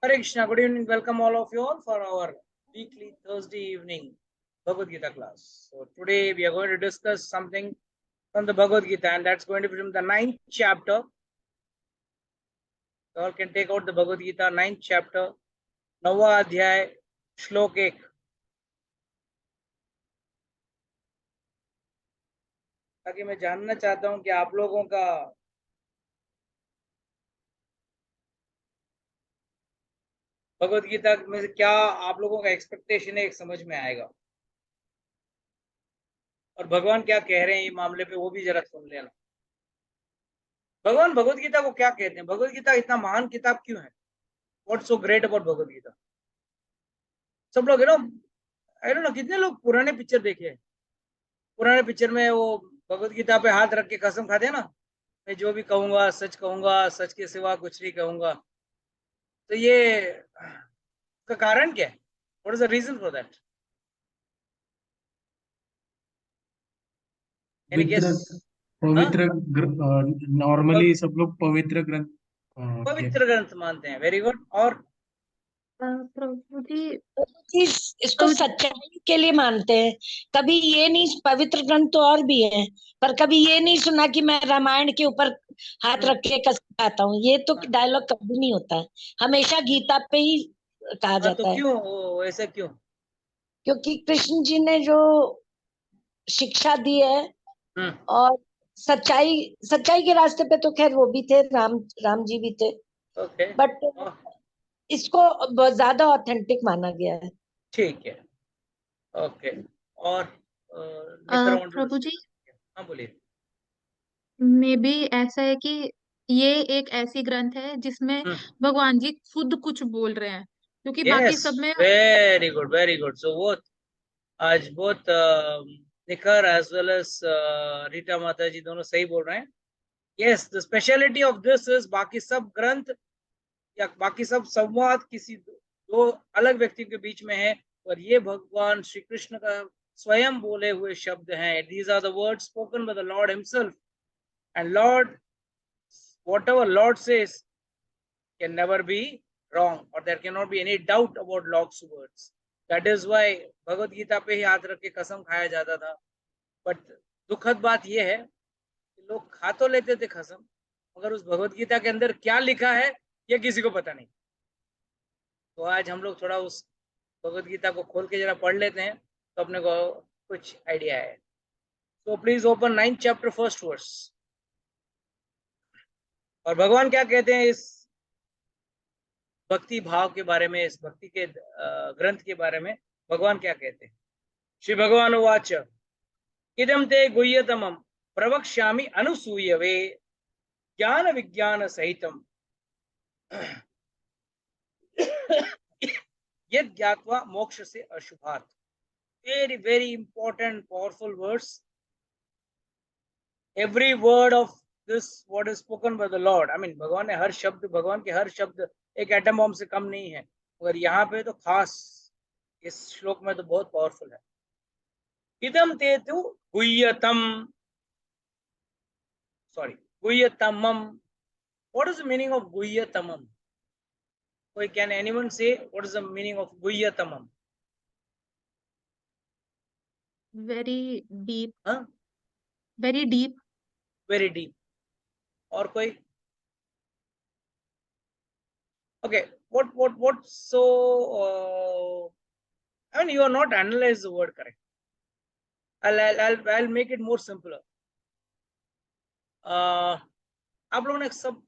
Hare Krishna, good evening. Welcome all of you all for our weekly Thursday evening Bhagavad Gita class. So today we are going to discuss something from the Bhagavad Gita, and that's going to be from the 9th chapter. You all can take out the Bhagavad Gita, 9th chapter, Nava Adhyay, Shlok 1. ताकि मैं जानना चाहता हूं कि आप लोगों का भगवद गीता में से क्या आप लोगों का एक्सपेक्टेशन है, एक समझ में आएगा और भगवान क्या कह रहे हैं ये मामले पे वो भी जरा सुन लेना। भगवान भगवद गीता को क्या कहते हैं? भगवद गीता इतना महान किताब क्यों है? What's so great about Bhagavad Gita? सब लोग आई डोंट नो कितने लोग पुराने पिक्चर देखे हैं। पुराने पिक्चर में वो भगवद गीता पे हाथ रख के कसम खाते हैं ना, मैं जो भी कहूंगा कहूंगा, सच के सिवा कुछ नहीं कहूंगा। तो ये का कारण क्या है? What is the reason for that? Any पवित्र गेस? पवित्र नॉर्मली सब लोग पवित्र ग्रंथ पवित्र ग्रंथ मानते हैं। Very good. और प्रभु जी जी, इसको सच्चाई के लिए मानते हैं। कभी ये नहीं, पवित्र ग्रंथ तो और भी है, पर कभी ये नहीं सुना कि मैं रामायण के ऊपर हाथ रख के कसम खाता हूँ। ये तो डायलॉग कभी नहीं होता है, हमेशा गीता पे ही कहा जाता तो है। क्यों ऐसा क्यों? क्योंकि कृष्ण जी ने जो शिक्षा दी है और सच्चाई के रास्ते पे तो खैर वो भी थे, राम जी भी थे। ओके, बट इसको बहुत ज्यादा ऑथेंटिक माना गया है। ठीक है, ओके। और प्रभु जी हाँ बोलिए। मे भी ऐसा है कि ये एक ऐसी ग्रंथ है जिसमें भगवान जी खुद कुछ बोल रहे हैं, क्योंकि बाकी सब में वेरी गुड, वेरी गुड। सो वो आज बहुत निखर एज वेल एज रीटा माता जी दोनों सही बोल रहे हैं। Yes, the speciality of this is बाकी सब ग्रंथ या बाकी सब संवाद किसी दो अलग व्यक्ति के बीच में है, और ये भगवान श्री कृष्ण का स्वयं बोले हुए शब्द हैं। These are the words spoken by the lord himself, and lord whatever Lord says can never be wrong, or there cannot be any doubt about Lord's words. That is why Bhagavad Gita पे ही हाथ रख के कसम खाया जाता था। बट दुखद बात यह है कि लोग खा तो लेते थे कसम, मगर उस भगवद गीता के अंदर क्या लिखा है ये किसी को पता नहीं। तो आज हम लोग थोड़ा उस भगवद गीता को खोल के जरा पढ़ लेते हैं तो अपने को कुछ आइडिया है। तो please open 9th chapter 1st verse. और भगवान क्या कहते हैं इस भक्ति भाव के बारे में, इस भक्ति के ग्रंथ के बारे में भगवान क्या कहते हैं? श्री भगवान उवाच इदं ते गुह्यतमं प्रवक्ष्यामि अनुसूयवे ज्ञान विज्ञान सहितम् यद् ज्ञात्वा मोक्ष से अशुभात्। Very very important powerful words. Every word of this what is spoken by the lord, I mean भगवान ने हर शब्द, भगवान के हर शब्द एक एटम बॉम्ब से कम नहीं है, मगर यहाँ पे तो खास इस श्लोक में तो बहुत पावरफुल है। इदम ते तु गुह्यतम, सॉरी गुह्यतमम। What is the meaning of गुह्यतमम? कोई can anyone say what is the meaning of गुह्यतमम? Very deep. हाँ, वेरी डीप। Very deep. और कोई? Okay, what so I mean you are not analyze the word correct. I'll make it more simpler. आप लोगों ने सब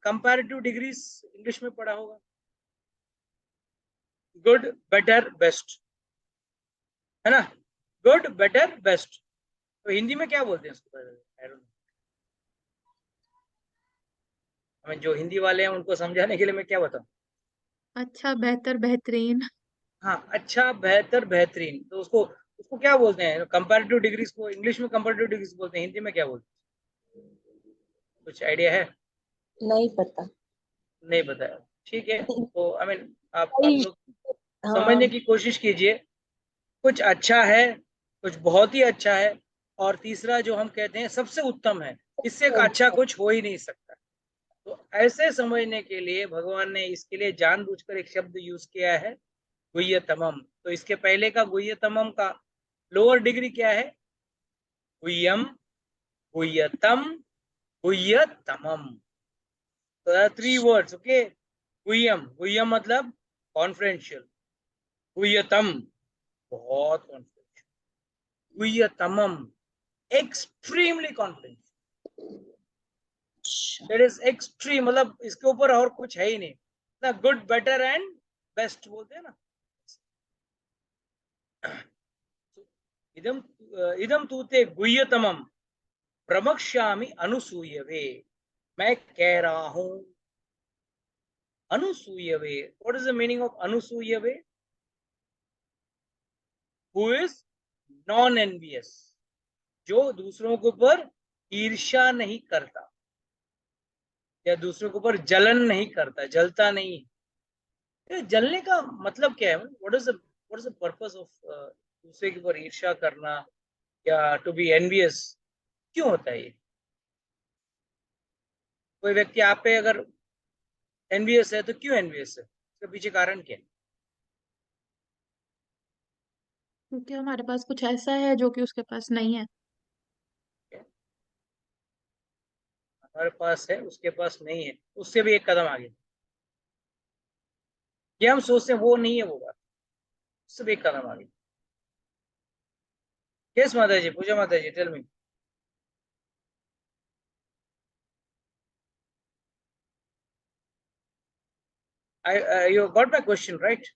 comparative degrees English में पढ़ा होगा, गुड बेटर बेस्ट, है ना? Good better best. तो हिंदी में क्या बोलते हैं इसको? I don't know. हमें जो हिंदी वाले हैं उनको समझाने के लिए मैं क्या बताऊं? अच्छा, बेहतर, बेहतरीन। हाँ, अच्छा, बेहतर, बेहतरीन। तो उसको उसको क्या बोलते हैं? कंपैरेटिव डिग्रीज को इंग्लिश में कंपैरेटिव डिग्रीज बोलते हैं, हिंदी में क्या बोलते हैं? कुछ आइडिया है? नहीं पता। नहीं बताया, ठीक है। तो आई मीन आप लोग समझने की कोशिश कीजिए। कुछ अच्छा है, कुछ बहुत ही अच्छा है, और तीसरा जो हम कहते हैं सबसे उत्तम है, इससे अच्छा कुछ हो ही नहीं सकता। तो ऐसे समझने के लिए भगवान ने इसके लिए जानबूझकर एक शब्द यूज किया है, गुह्यतमम। तो इसके पहले का गुह्यतमम का लोअर डिग्री क्या है? गुह्यम, गुह्यतम, गुह्यतमम। तो 3 वर्ड्स, ओके। गुह्यम, गुह्यम मतलब कॉन्फिडेंशियल, गुह्यतम बहुत कॉन्फिडेंशियल, गुह्यतमम extremely confidential. That is extreme, मतलब इसके ऊपर और कुछ है ही नहीं ना। गुड, बेटर एंड बेस्ट बोलते हैं ना। इदम इदम तूते गुह्यतमम प्रमक्ष्यामि अनुसूयवे। मैं कह रहा हूं अनुसूयवे। What is the meaning of अनुसूयवे? हु इज नॉन एनवियस, जो दूसरों के ऊपर ईर्ष्या नहीं करता या दूसरों के ऊपर जलन नहीं करता, जलता नहीं। जलने का मतलब क्या है? What is the purpose of दूसरे के ऊपर ईर्ष्या करना या टू बी एनवियस? क्यों होता है ये? कोई व्यक्ति आप पे अगर एनवियस है तो क्यों एनवियस है? इसके पीछे कारण क्या है? क्योंकि हमारे पास कुछ ऐसा है जो कि उसके पास नहीं है। हमारे पास है, उसके पास नहीं है, उससे भी एक कदम आगे। ये हम सोचते हैं वो नहीं है वो बात, उससे भी एक कदम आगे। यस माता जी, पूजा माता जी, tell me. You got my question, right?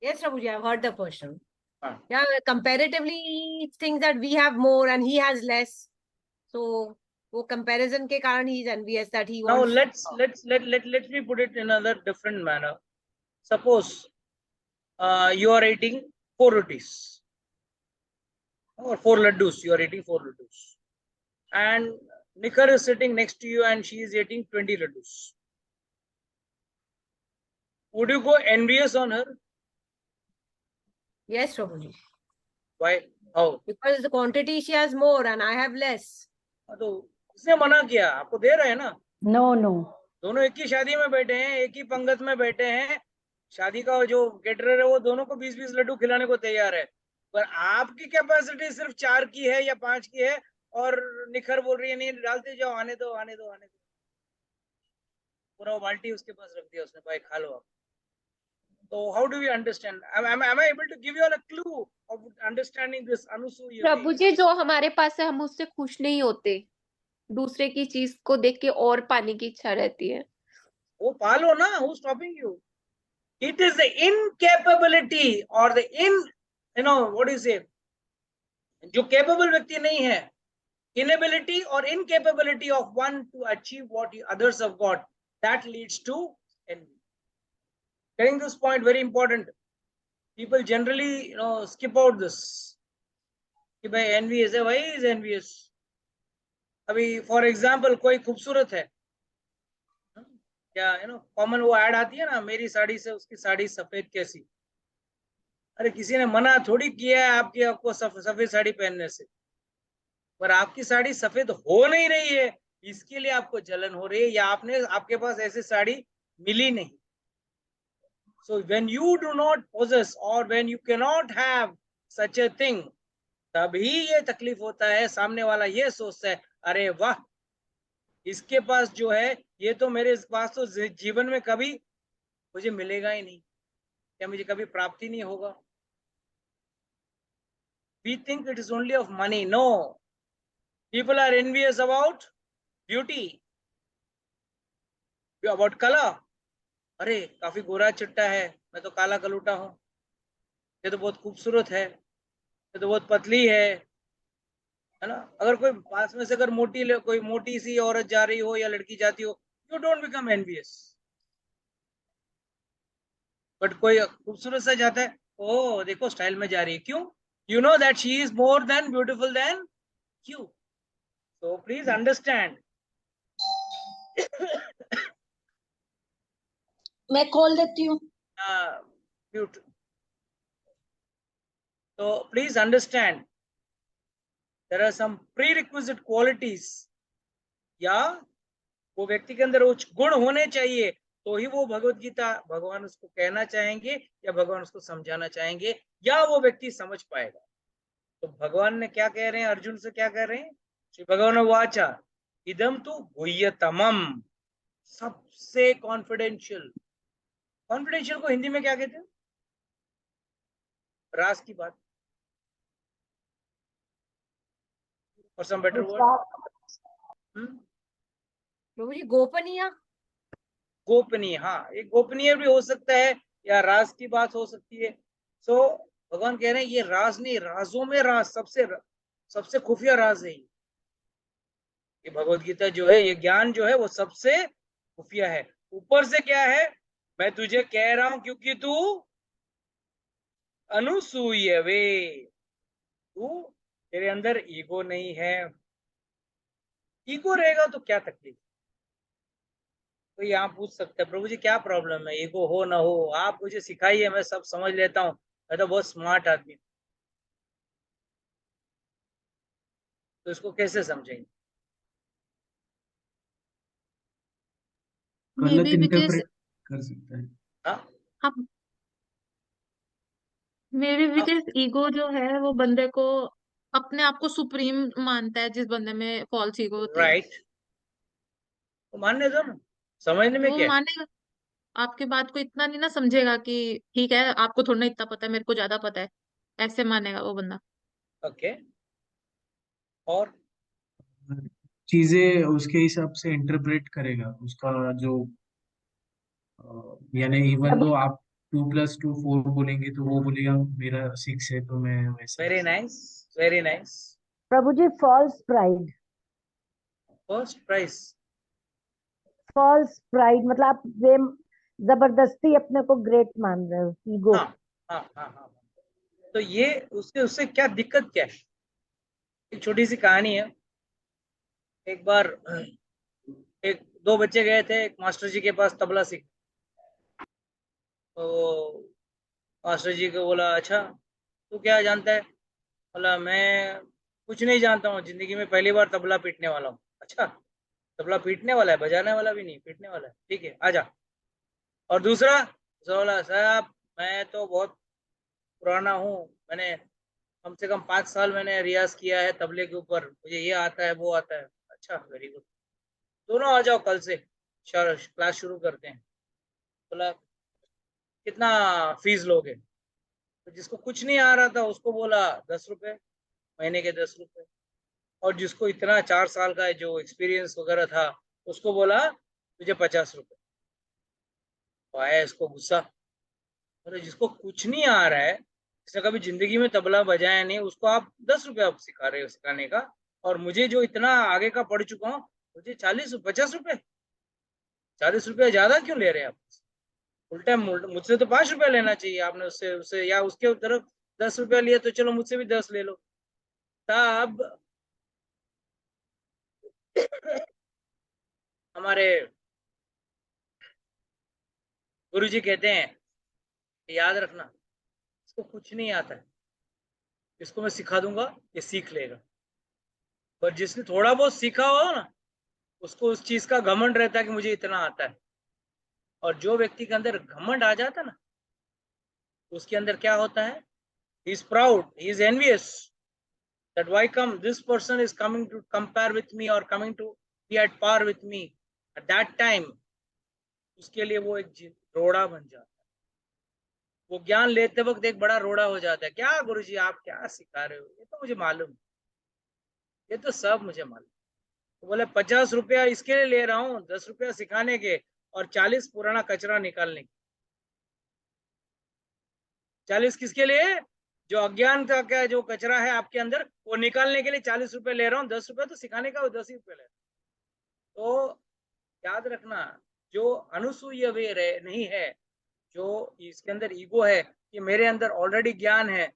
Yes, Prabhuji, I've heard the question. हाँ. Yeah, comparatively, he thinks that we have more and he has less. So, वो comparison के कारण he is envious that he Now wants. let me put it in another different manner. Suppose you are eating 4 rotis or 4 laddus. You are eating 4 laddus, and Nikhar is sitting next to you and she is eating 20 laddus. Would you go envious on her? Yes, Prabhuji. Why? How? Because the quantity she has more and I have less. तो किसने मना किया? आपको दे रहे हैं ना। No no, दोनों एक ही शादी में बैठे हैं, एक ही पंगत में बैठे हैं। शादी का जो केटरर है वो दोनों को 20-20 लड्डू खिलाने को तैयार है, पर आपकी कैपेसिटी सिर्फ 4 की है या 5 की है और निखर बोल रही है नहीं डालते जाओ, आने दो आने दो आने दो। पूरा वो बाल्टी उसके पास रख दिया उसने, भाई खा लो आप। तो how do we understand? Am I able to give you all a clue of understanding this Anusuya? प्रभु जी, जो हमारे पास है हम उससे खुश नहीं होते, दूसरे की चीज को देख के और पाने की इच्छा रहती है। वो पालो ना, who's stopping you? It is the incapability or the what do you say, जो capable व्यक्ति नहीं है, inability or incapability of one to achieve what others have got, that leads to envy. Getting this point very important. People generally skip out this कि भाई envious है, why is envious? अभी for example कोई खूबसूरत है, क्या common वो add आती है ना, मेरी साड़ी से उसकी साड़ी सफेद कैसी। अरे किसी ने मना थोड़ी किया है आपको सफेद साड़ी पहनने से, पर आपकी साड़ी सफेद हो नहीं रही है, इसके लिए आपको जलन हो रही है, या आपके पास ऐसी साड़ी मिली नहीं। So when you do not possess और when you can not have such a thing, तभी ये तकलीफ होता है। सामने वाला ये सोचता है अरे वाह, इसके पास जो है ये तो मेरे पास तो जीवन में कभी मुझे मिलेगा ही नहीं, या मुझे कभी प्राप्ति नहीं होगा। We think it is only of money. No. People are envious about beauty, about color. अरे काफी गोरा चिट्टा है, मैं तो काला कलूटा हूँ, ये तो बहुत खूबसूरत है, ये तो बहुत पतली है ना। अगर कोई पास में से अगर कोई मोटी सी औरत जा रही हो या लड़की जाती हो, you don't become envious. But कोई खूबसूरत सा जाता है, ओ देखो स्टाइल में जा रही है, क्यों? You know that she is more than beautiful than you. So please understand. मैं खोल देती हूँ। Mute. So please understand, there are some prerequisite qualities, या वो व्यक्ति के अंदर उच्च गुण होने चाहिए, तो ही वो भगवत गीता भगवान उसको कहना चाहेंगे या भगवान उसको समझाना चाहेंगे या वो व्यक्ति समझ पाएगा। तो भगवान ने क्या कह रहे हैं, अर्जुन से क्या कह रहे हैं, श्री भगवान वाचा इदम तो गुह्यतमम, सबसे कॉन्फिडेंशियल। कॉन्फिडेंशियल को हिंदी में क्या कहते हैं, राज की बात, और सम बेटर वर्ड, प्रभु जी गोपनीय, गोपनीय। हाँ, एक गोपनीय भी हो सकता है या राज की बात हो सकती है। सो भगवान कह रहे हैं ये राज नहीं, राजों में राज, सबसे खुफिया राज है ये भगवत गीता जो है, ये ज्ञान जो है वो सबसे खुफिया है। ऊपर से क्या है, मैं तुझे कह रहा हूं क्योंकि तू अनुसूयवे, तू, तेरे अंदर ईगो नहीं है। ईगो रहेगा तो क्या तकलीफ। तो यहाँ पूछ सकते हैं प्रभु जी क्या प्रॉब्लम है, ईगो हो ना हो, आप मुझे सिखाइए, मैं सब समझ लेता हूँ, मैं तो बहुत स्मार्ट आदमी हूँ। तो इसको कैसे समझेंगे। मे गलत बी बिकॉज इंटरप्रेट कर सकता है। हाँ हम मे बी हाँ, बिकॉज ईगो जो है वो बंदे को अपने आप को सुप्रीम मानता है, जिस बंदे में फॉल्स ईगो होती है राइट, तो मानने दो ना, समझने तो में वो क्या है। मानेगा, आपकी बात को इतना नहीं ना समझेगा कि ठीक है आपको थोड़ा ना इतना पता है, मेरे को ज्यादा पता है, ऐसे मानेगा वो बंदा। ओके, और चीजें उसके हिसाब से इंटरप्रेट करेगा, उसका जो यानी इवन दो आप 2+2 4 बोलेंगे तो वो बोलेगा मेरा 6 है तो मैं वैसा। Very nice, very nice. प्रभु जी false pride, first prize, false pride मतलब आप जबरदस्ती अपने को ग्रेट मान रहे हो, ईगो। हाँ हाँ हाँ हाँ। तो ये उससे उससे क्या दिक्कत क्या है। एक छोटी सी कहानी है। एक बार एक दो बच्चे गए थे एक मास्टर जी के पास तबला सीख। तो मास्टर जी को बोला, अच्छा तू क्या जानता है। बोला, मैं कुछ नहीं जानता हूँ, जिंदगी में पहली बार तबला पीटने वाला हूँ। अच्छा, तबला पीटने वाला है, बजाने वाला भी नहीं, पीटने वाला है, ठीक है आजा। और दूसरा, दूसरा बोला, साहब मैं तो बहुत पुराना हूँ, मैंने कम से कम 5 साल मैंने रियाज किया है तबले के ऊपर, मुझे ये आता है वो आता है। अच्छा, वेरी गुड, दोनों आ जाओ कल से, क्लास शुरू करते हैं। बोला, कितना फीस लोगे। तो जिसको कुछ नहीं आ रहा था उसको बोला 10 रुपए, महीने के 10 रुपए। और जिसको इतना 4 साल का जो एक्सपीरियंस वगैरह था उसको बोला तुझे 50 रुपए। तो आया इसको गुस्सा, मतलब जिसको कुछ नहीं आ रहा है, जिसने कभी जिंदगी में तबला बजाया नहीं, उसको आप 10 रुपये आप सिखा रहे हो सिखाने का, और मुझे जो इतना आगे का पढ़ चुका हूँ मुझे 40 50 रुपए, 40 रुपये ज्यादा क्यों ले रहे हैं आप। उल्टा मुझसे तो 5 रुपया लेना चाहिए आपने, उससे उससे या उसके तरफ 10 रुपया लिया तो चलो मुझसे भी 10 ले लो। तब हमारे गुरु जी कहते हैं, याद रखना इसको कुछ नहीं आता है, इसको मैं सिखा दूंगा ये सीख लेगा। पर जिसने थोड़ा बहुत सीखा हो ना, उसको उस चीज का घमंड रहता है कि मुझे इतना आता है। और जो व्यक्ति के अंदर घमंड आ जाता है ना, उसके अंदर क्या होता है, he is proud, he is envious, that why come this person is coming to compare with me or coming to be at par with me at that time। उसके लिए वो एक रोड़ा बन जाता है। वो ज्ञान लेते वक्त एक बड़ा रोड़ा हो जाता है, क्या गुरुजी आप क्या सिखा रहे हो, ये तो मुझे मालूम, ये तो सब मुझे मालूम। तो बोले 50 रुपया इसके लिए ले रहा हूँ, 10 रुपया सिखाने के और 40 पुराना कचरा निकालने के। 40 किसके लिए, जो अज्ञान का क्या जो कचरा है आपके अंदर वो निकालने के लिए 40 रुपए ले रहा हूँ, 10 रुपया तो सिखाने का, वो 10 ही रुपये ले रहा हूँ। तो याद रखना, जो अनुसूय वे नहीं है, जो इसके अंदर ईगो है कि मेरे अंदर ऑलरेडी ज्ञान है,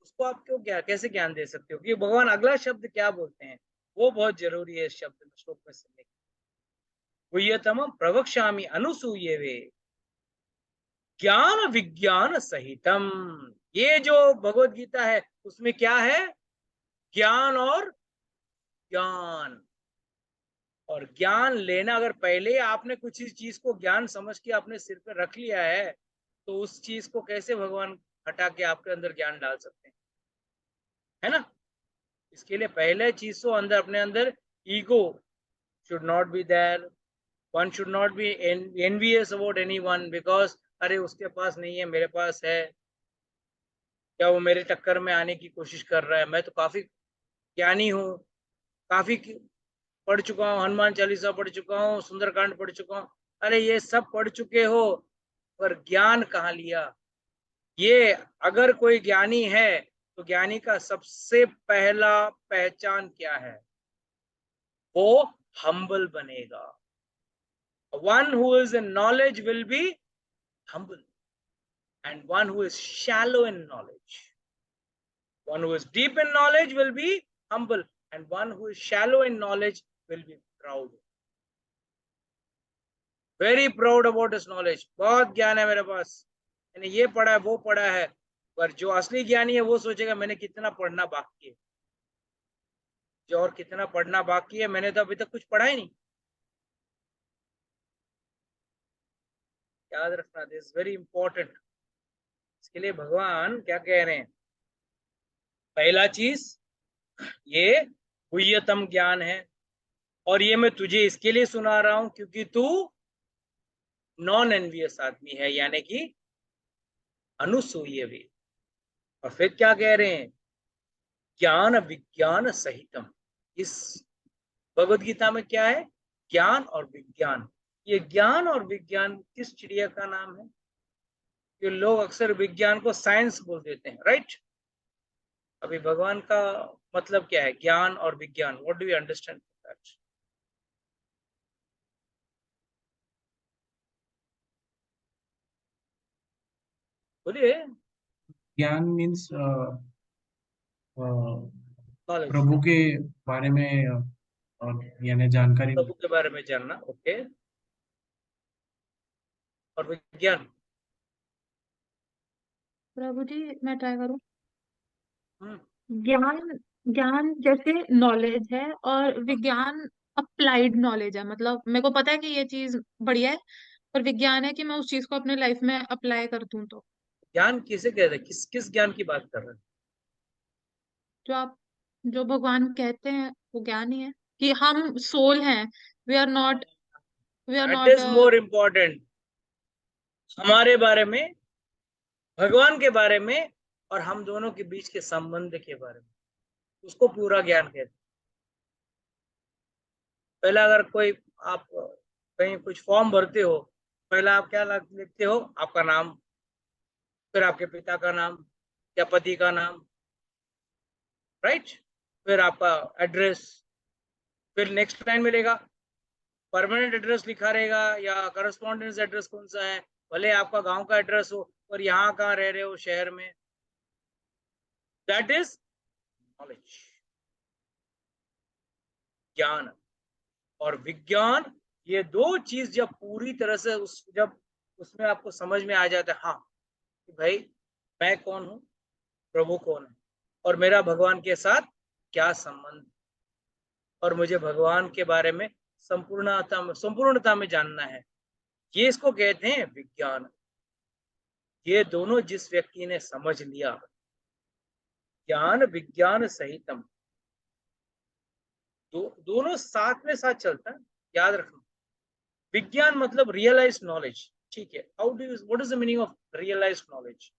उसको आप क्यों क्या कैसे ज्ञान दे सकते हो। कि भगवान अगला शब्द क्या बोलते हैं वो बहुत जरूरी है इस शब्द श्लोक में सुनने। गुह्यतम प्रवक्ष्यामि अनुसूये वे ज्ञान विज्ञान सहितम। ये जो भगवत गीता है उसमें क्या है, ज्ञान और ज्ञान। और ज्ञान लेना, अगर पहले ही आपने कुछ इस चीज को ज्ञान समझ के अपने सिर पे रख लिया है, तो उस चीज को कैसे भगवान हटा के आपके अंदर ज्ञान डाल सकते हैं, है ना? इसके लिए पहले चीज तो अंदर, अपने अंदर ego should not be there. One should not be envious about anyone because अरे उसके पास नहीं है, मेरे पास है, क्या वो मेरे टक्कर में आने की कोशिश कर रहा है? मैं तो काफी ज्ञानी हूँ, काफी पढ़ चुका हूँ, हनुमान चालीसा पढ़ चुका हूँ, सुंदरकांड पढ़ चुका हूँ। अरे ये सब पढ़ चुके हो, पर ज्ञान कहाँ लिया? ये अगर कोई ज्ञानी है तो ज्ञानी का सबसे पहला पहचान क्या है? वो humble बनेगा. One who is in knowledge will be humble, and one who is shallow in knowledge, one who is deep in knowledge will be humble, and one who is shallow in knowledge will be proud, very proud about his knowledge. बहुत ज्ञान है मेरे पास, मैंने ये पढ़ा है, वो पढ़ा है, पर जो असली ज्ञानी है वो सोचेगा मैंने कितना पढ़ना बाकी है, जो और कितना पढ़ना बाकी है, मैंने तो अभी तक कुछ पढ़ा ही नहीं. याद रखना, दिस इज वेरी इंपॉर्टेंट. इसके लिए भगवान क्या कह रहे हैं? पहला चीज ये गुह्यतम ज्ञान है, और ये मैं तुझे इसके लिए सुना रहा हूं क्योंकि तू नॉन एनवियस आदमी है, यानी कि अनुसूय भी. और फिर क्या कह रहे हैं? ज्ञान विज्ञान सहितम. इस भगवद गीता में क्या है? ज्ञान और विज्ञान. ये ज्ञान और विज्ञान किस चिड़िया का नाम है? कि लोग अक्सर विज्ञान को साइंस बोल देते हैं, राइट? अभी भगवान का मतलब क्या है? ज्ञान और विज्ञान. What do you understand that? बोलिए. ज्ञान मीन्स नॉलेज, प्रभु के बारे में और यानी जानकारी. प्रभु के बारे में जानना. ओके. और विज्ञान? प्रभु जी मैं ट्राई करूं. हम्म. ज्ञान, ज्ञान जैसे नॉलेज है, और विज्ञान अप्लाइड नॉलेज है. मतलब मेरे को पता है कि ये चीज बढ़िया है, पर विज्ञान है कि मैं उस चीज को अपने लाइफ में अप्लाई कर दूं. तो ज्ञान किसे कहते हैं? किस किस ज्ञान की बात कर रहे हैं? जो आप, जो भगवान कहते हैं वो ज्ञान ही है कि हम सोल हैं. We are not, we are that not. Is more important. हमारे बारे में, भगवान के बारे में, और हम दोनों के बीच के संबंध के बारे में, उसको पूरा ज्ञान कहते हैं. पहला अगर कोई, आप कहीं कुछ फॉर्म भरते हो, पहला आप क्या लिखते हो? आपका नाम, फिर आपके पिता का नाम या पति का नाम, राइट? फिर आपका एड्रेस. फिर नेक्स्ट लाइन मिलेगा परमानेंट एड्रेस लिखा रहेगा या करस्पॉन्डेंस एड्रेस कौन सा है, भले आपका गांव का एड्रेस हो, और यहाँ कहाँ रह रहे हो शहर में. दैट इज नॉलेज, ज्ञान. और विज्ञान, ये दो चीज जब पूरी तरह से जब उसमें आपको समझ में आ जाता है, हाँ कि भाई मैं कौन हूँ, प्रभु कौन है, और मेरा भगवान के साथ क्या संबंध, और मुझे भगवान के बारे में संपूर्णता में जानना है, ये इसको कहते हैं विज्ञान. ये दोनों जिस व्यक्ति ने समझ लिया, ज्ञान विज्ञान सहितम, दोनों साथ में साथ चलता है. याद रखना, विज्ञान मतलब रियलाइज नॉलेज. ठीक है, how do you, what is the meaning of realise knowledge?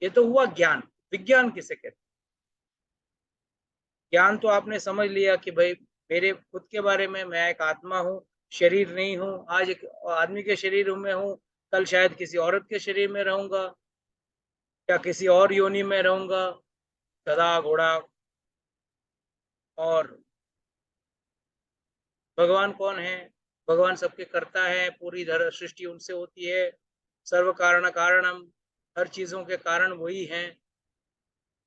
ये तो हुआ ज्ञान. विज्ञान किसे कहते हैं? ज्ञान तो आपने समझ लिया कि भाई मेरे खुद के बारे में, मैं एक आत्मा हूँ, शरीर नहीं हूँ. आज एक आदमी के शरीर में हूँ, कल शायद किसी औरत के शरीर में रहूंगा, या किसी और योनि में रहूंगा, गधा घोड़ा. और भगवान कौन है? भगवान सबके करता है, पूरी सृष्टि उनसे होती है. सर्व कारण कारणम, हर चीजों के कारण वही हैं,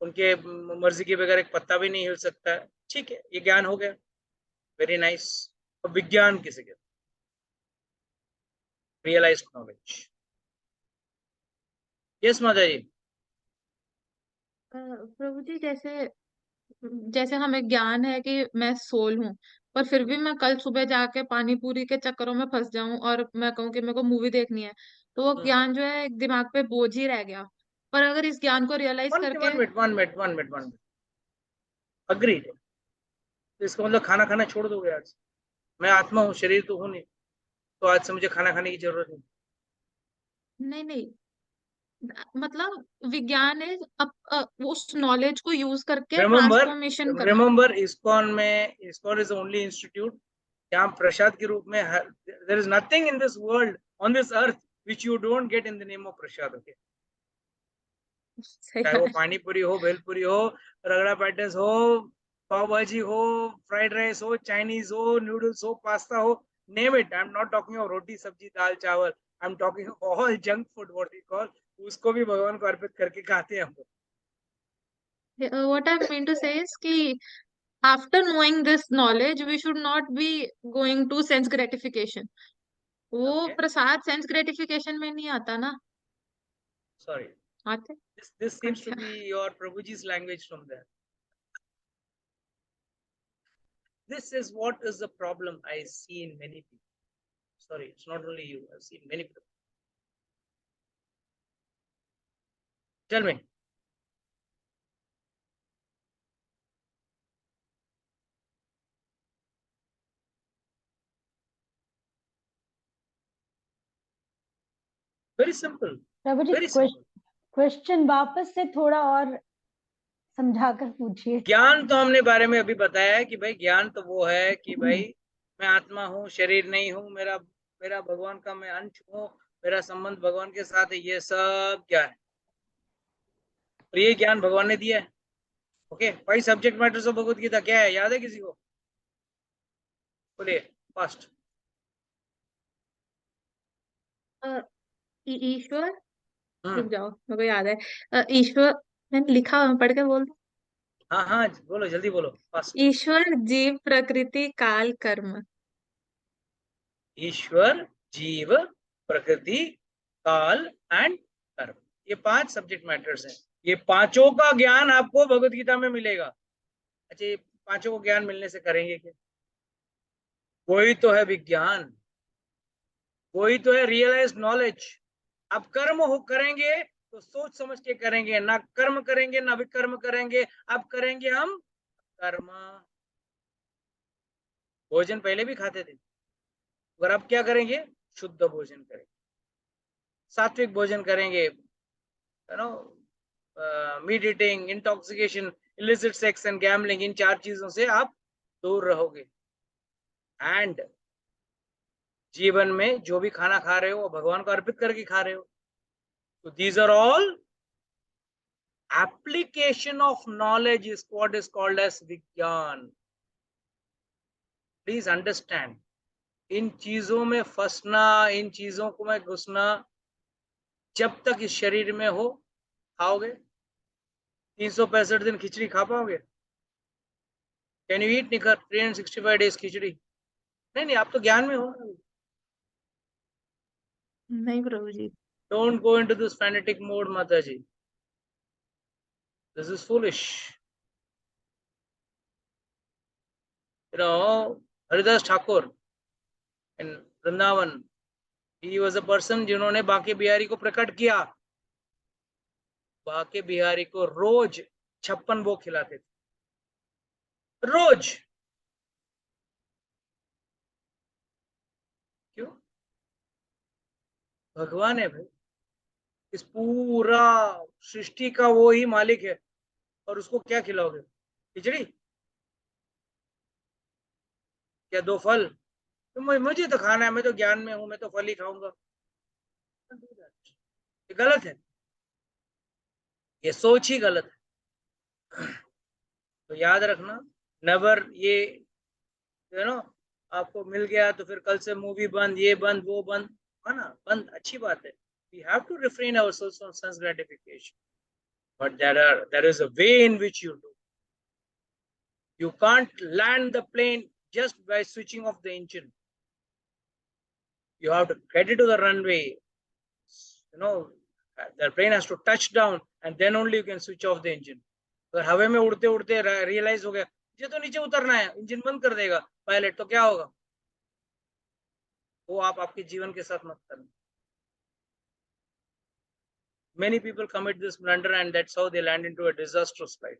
उनके मर्जी के बगैर एक पत्ता भी नहीं हिल सकता है. ठीक है, ये ज्ञान हो गया. Very nice. तो विज्ञान किसे कहते हैं? Realise knowledge. यस माता जी. प्रभु जी जैसे, जैसे हमें ज्ञान है कि मैं सोल हूँ, पर फिर भी मैं कल सुबह जाके पानी पूरी के चक्करों में फंस जाऊं और मैं कहूँ कि मेरे को मूवी देखनी है, तो वो ज्ञान जो है एक दिमाग पे बोझ ही रह गया। पर अगर इस ज्ञान को रियलाइज करके, 1 मिनट अग्रीड। तो इसका मतलब खाना खाना छोड़ दोगे आज? मैं आत्मा हूँ, शरीर तो हूँ नहीं, तो आज से मुझे खाना खाने की जरूरत नहीं। नहीं नहीं, मतलब विज्ञान है उस नॉलेज को यूज करके ट्रांसफॉर्मेशन करना। Remember ISKCON is only institute जहाँ प्रसाद के रूप में there is nothing in this world on this earth which you don't get in the name of prasad. Okay, सही चाहे वो बात। पानी पूरी हो, भेलपुरी हो, रगड़ा पैटिस हो, पाव भाजी हो, फ्राइड राइस हो, चाइनीज हो, नूडल्स हो, पास्ता हो, name it. I am not talking of roti sabzi dal chawal, I am talking of all junk food what we call, उसको भी भगवान को अर्पित करके खाते हैं हम लोग। What I mean to say is कि after knowing this knowledge, we should not be going to sense gratification. वो Okay, प्रसाद सेंस ग्रेटिफिकेशन में नहीं आता ना। sorry, आते। this seems to अच्छा। be your Prabhuji's language from there. This is what is the problem I see in many people. Sorry, it's not only you, I've seen many people. Tell me. Very simple, Prabhu ji, very simple. Question वापस से थोड़ा और समझाकर पूछिए। ज्ञान तो हमने बारे में अभी बताया है कि भाई ज्ञान तो वो है कि भाई मैं आत्मा हूँ, शरीर नहीं हूँ, मेरा भगवान का मैं अंश हूँ, मेरा संबंध भगवान के साथ है, ये सब ज्ञान है और ये ज्ञान भगवान ने दिया है। Okay, 5 subject matters of Bhagavad Gita क्या है, याद है किसी को? बोलिए फास्ट। ईश्वर, रुक जाओ मेरे को याद है। ईश्वर, मैंने लिखा हुआ, पढ़ के बोल दो। हाँ हाँ बोलो, जल्दी बोलो फास्ट। ईश्वर, जीव, प्रकृति, काल, कर्म। ईश्वर, जीव, प्रकृति, काल एंड कर्म, ये 5 सब्जेक्ट मैटर्स हैं। ये पांचों का ज्ञान आपको भगवत गीता में मिलेगा। अच्छा, ये पांचों को ज्ञान मिलने से करेंगे क्या? वही तो है विज्ञान, वही तो है रियलाइज नॉलेज। आप कर्म हो करेंगे तो सोच समझ के करेंगे, ना कर्म करेंगे ना विकर्म करेंगे, अब करेंगे हम कर्म। भोजन पहले भी खाते थे, अगर अब क्या करेंगे? शुद्ध भोजन करेंगे, सात्विक भोजन करेंगे, you know, meat eating, intoxication, illicit sex and gambling, इन 4 चीजों से आप दूर रहोगे। एंड जीवन में जो भी खाना खा रहे हो वो भगवान को अर्पित करके खा रहे हो। तो these are all application of knowledge is what is called as vigyan. Please understand, इन चीजों में फंसना, इन चीजों को में घुसना, जब तक इस शरीर में हो खाओगे। 365 दिन खिचड़ी खा पाओगे? कैन यू ईट निखर 365 डेज खिचड़ी? नहीं, आप तो ज्ञान में हो। नहीं प्रभु जी। Don't go into this fanatic mode, Mataji. This is foolish. You know, Haridas Thakur in Vrindavan, he was a person जिन्होंने बांके बिहारी को प्रकट किया। बांके बिहारी को रोज 56 भोग खिलाते थे, रोज। क्यों? भगवान है भाई, इस पूरा सृष्टि का वो ही मालिक है, और उसको क्या खिलाओगे? खिचड़ी? क्या 2 फल? तो मुझे तो खाना है, मैं तो ज्ञान में हूं, मैं तो फल ही खाऊंगा। ये गलत है, ये सोच ही गलत है। तो याद रखना, नेवर ये यू नो आपको मिल गया तो फिर कल से मूवी बंद, ये बंद, वो बंद, है ना? बंद अच्छी बात है। We have to refrain ourselves from sense gratification, but there is a way in which you do. You can't land the plane just by switching off the engine. You have to get it to the runway. You know, the plane has to touch down, and then only you can switch off the engine. अगर हवा में उड़ते उड़ते realise हो गया मुझे तो नीचे उतरना है, इंजन बंद कर देगा पायलट, तो क्या होगा? वो आप आपके जीवन के साथ मत करना। Many people commit this blunder and that's how they land into a disastrous life.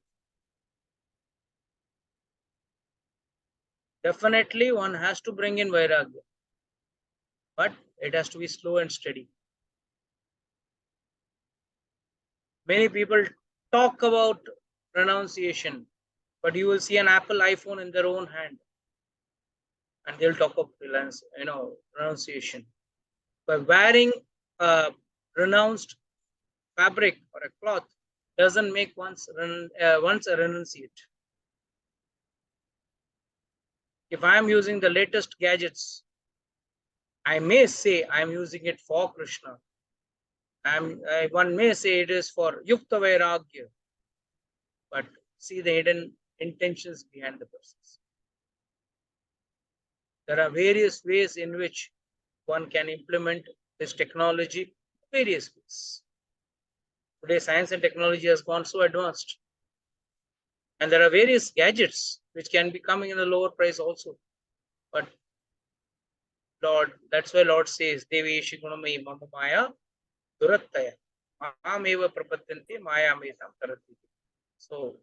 Definitely one has to bring in vairagya, but it has to be slow and steady. Many people talk about renunciation, but you will see an Apple iPhone in their own hand and they'll talk of renunciation. By wearing a renounced fabric or a cloth doesn't make once a renunciate. If I am using the latest gadgets, I may say I am using it for Krishna. One may say it is for Yukta Vairagya, but see the hidden intentions behind the process. There are various ways in which one can implement this technology, various ways. Today, science and technology has gone so advanced. And there are various gadgets which can be coming in a lower price also. But Lord, that's why Lord says, Devi Shigunamai Mama Maya Durattaya. Mahameva Prapadyante Maya Metam Tarati. So,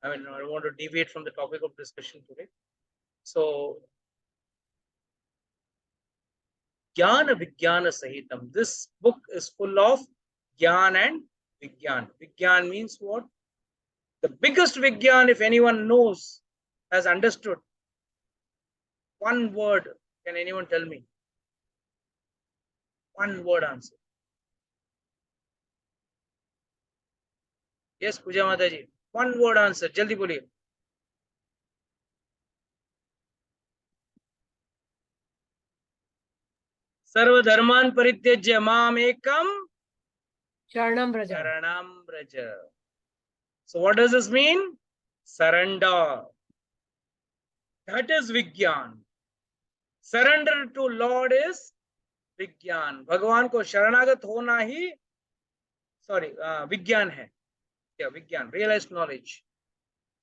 I want to deviate from the topic of discussion today. So, Jnana Vijnana Sahitam. This book is full of Jnana and Vijnana. Vijnana means what? The biggest Vijnana, if anyone knows, has understood. One word, can anyone tell me? One word answer. Yes, Puja Mataji. One word answer. Jaldi boliye. Sarva dharman parityajya mam ekam Sharanam Vraja. sharanam vraja. So what does this mean? Surrender. That is Vijnana. Surrender to Lord is Vijnana. भगवान को शरणागत होना ही विज्ञान है। क्या विज्ञान? Realised knowledge.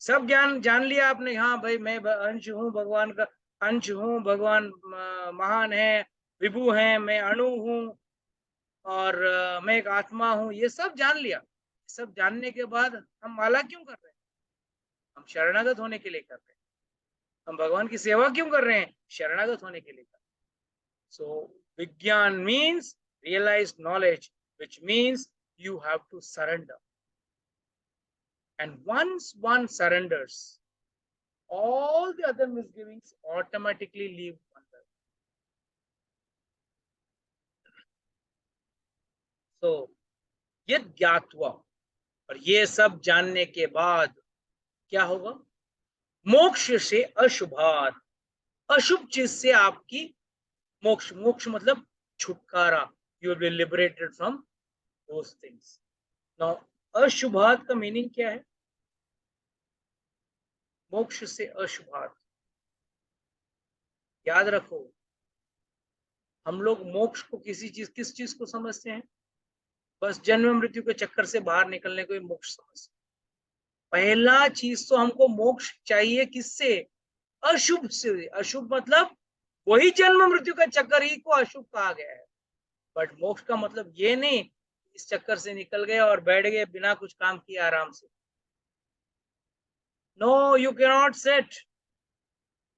सब ज्ञान जान लिया आपने, हाँ भाई मैं अंश हूँ भगवान का, अंश हूँ, भगवान महान है, विभु है, मैं अणु हूँ और मैं एक आत्मा हूँ, ये सब जान लिया। सब जानने के बाद हम माला क्यों कर रहे हैं? हम शरणागत होने के लिए कर रहे हैं। हम भगवान की सेवा क्यों कर रहे हैं? शरणागत होने के लिए कर रहे हैं। So Vijnana means realized knowledge, which means you have to surrender. And once one surrenders, all the other misgivings automatically leave one. So यद ज्ञात्वा, और ये सब जानने के बाद क्या होगा? मोक्ष से अशुभात, अशुभ चीज से आपकी मोक्ष, मोक्ष मतलब छुटकारा, you will be liberated from those things. Now अशुभात का मीनिंग क्या है? मोक्ष से अशुभात, याद रखो, हम लोग मोक्ष को किस चीज को समझते हैं? बस जन्म मृत्यु के चक्कर से बाहर निकलने को ही मोक्ष समझते हैं। पहला चीज तो हमको मोक्ष चाहिए किससे? अशुभ से। अशुभ मतलब वही जन्म मृत्यु का चक्कर ही को अशुभ कहा गया है। बट मोक्ष का मतलब ये नहीं इस चक्कर से निकल गए और बैठ गए बिना कुछ काम किए आराम से। No, you can not set,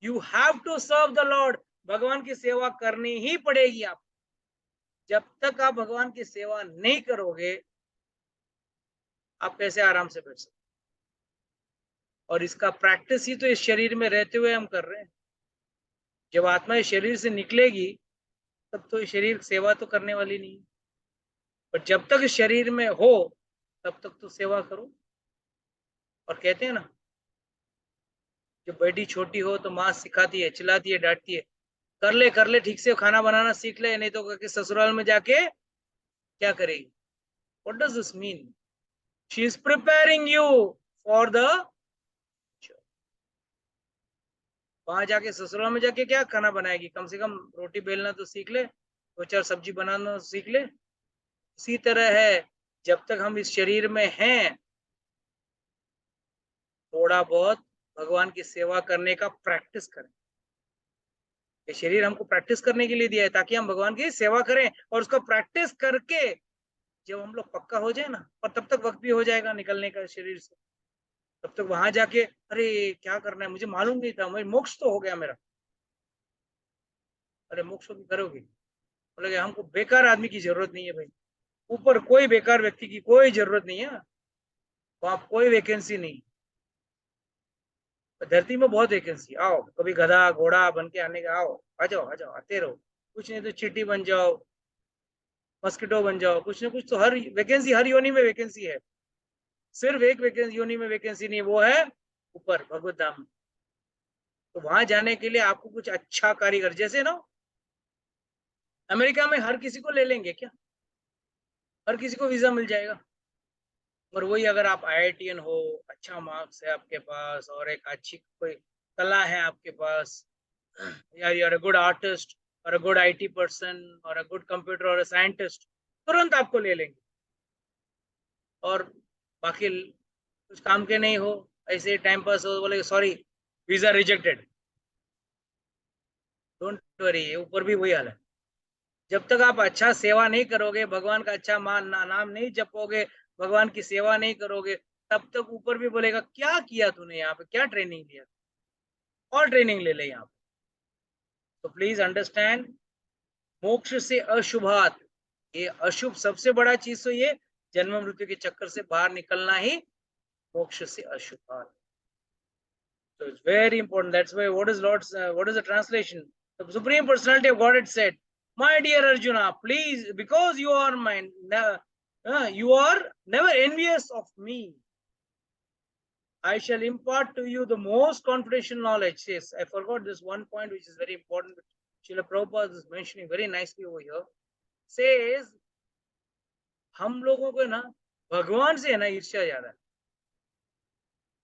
you have to serve the lord. भगवान की सेवा करनी ही पड़ेगी आप। जब तक आप भगवान की सेवा नहीं करोगे, आप कैसे आराम से बैठ सकते? और इसका प्रैक्टिस ही तो इस शरीर में रहते हुए हम कर रहे हैं। जब आत्मा इस शरीर से निकलेगी तब तो शरीर सेवा तो करने वाली नहीं, पर जब तक इस शरीर में हो तब तक तो सेवा करो। और कहते हैं ना, जब बेटी छोटी हो तो माँ सिखाती है, चिल्लाती है, डांटती है, कर ले ठीक से खाना बनाना सीख ले, नहीं तो करके ससुराल में जाके क्या करेगी? What does this mean? She is preparing you for the वहां जाके ससुराल में जाके क्या खाना बनाएगी? कम से कम रोटी बेलना तो सीख ले, 2-4 सब्जी बनाना तो सीख ले। उसी तरह है, जब तक हम इस शरीर में हैं थोड़ा बहुत भगवान की सेवा करने का प्रैक्टिस करें। ये शरीर हमको प्रैक्टिस करने के लिए दिया है ताकि हम भगवान की सेवा करें, और उसका प्रैक्टिस करके जब हम लोग पक्का हो जाए ना, और तब तक वक्त भी हो जाएगा निकलने का शरीर से, तब तक वहां जाके अरे क्या करना है मुझे मालूम नहीं था, मुझे मोक्ष तो हो गया मेरा। अरे मोक्ष भी करोगे? बोले हमको बेकार आदमी की जरूरत नहीं है भाई, ऊपर कोई बेकार व्यक्ति की कोई जरूरत नहीं है, वहां कोई वैकेंसी नहीं। धरती में बहुत वैकेंसी, आओ कभी गधा घोड़ा बन के आने का, आओ आ जाओ आ जाओ, आते रहो। कुछ नहीं तो चींटी बन जाओ, मस्किटो बन जाओ, कुछ ना कुछ तो हर वैकेंसी, हर योनि में वैकेंसी है। सिर्फ एक वैकेंसी योनि में वैकेंसी नहीं, वो है ऊपर भगवत धाम में। तो वहां जाने के लिए आपको कुछ अच्छा कारीगर, जैसे ना अमेरिका में हर किसी को ले लेंगे क्या? हर किसी को वीजा मिल जाएगा। और वही अगर आप IITian हो, अच्छा मार्क्स है आपके पास, और एक अच्छी कोई कला है आपके पास, यार you are a good artist और अ गुड IT पर्सन और अ गुड कंप्यूटर और अ साइंटिस्ट, तुरंत आपको ले लेंगे। और बाकी कुछ काम के नहीं हो, ऐसे टाइम पास हो, बोले sorry visa rejected, don't worry, ऊपर भी वही हाल है। जब तक आप अच्छा सेवा नहीं करोगे, भगवान का अच्छा नाम नहीं जपोगे, भगवान की सेवा नहीं करोगे, तब तक ऊपर भी बोलेगा क्या किया तूने यहाँ पे, क्या ट्रेनिंग लिया, और ट्रेनिंग ले ले यहाँ पे। तो प्लीज अंडरस्टैंड, मोक्ष से अशुभात, ये अशुभ सबसे बड़ा चीज तो ये जन्म मृत्यु के चक्कर से बाहर निकलना ही मोक्ष से अशुभात। So it's very important. That's why what is the translation? The Supreme Personality of Godhead said, "My dear Arjuna, please, because you are mine, you are never envious of me. I shall impart to you the most confidential knowledge." Yes, I forgot this one point, which is very important. Srila Prabhupada is mentioning very nicely over here. Says, हम लोगों को ना भगवान से है ना ईर्ष्या ज्यादा है।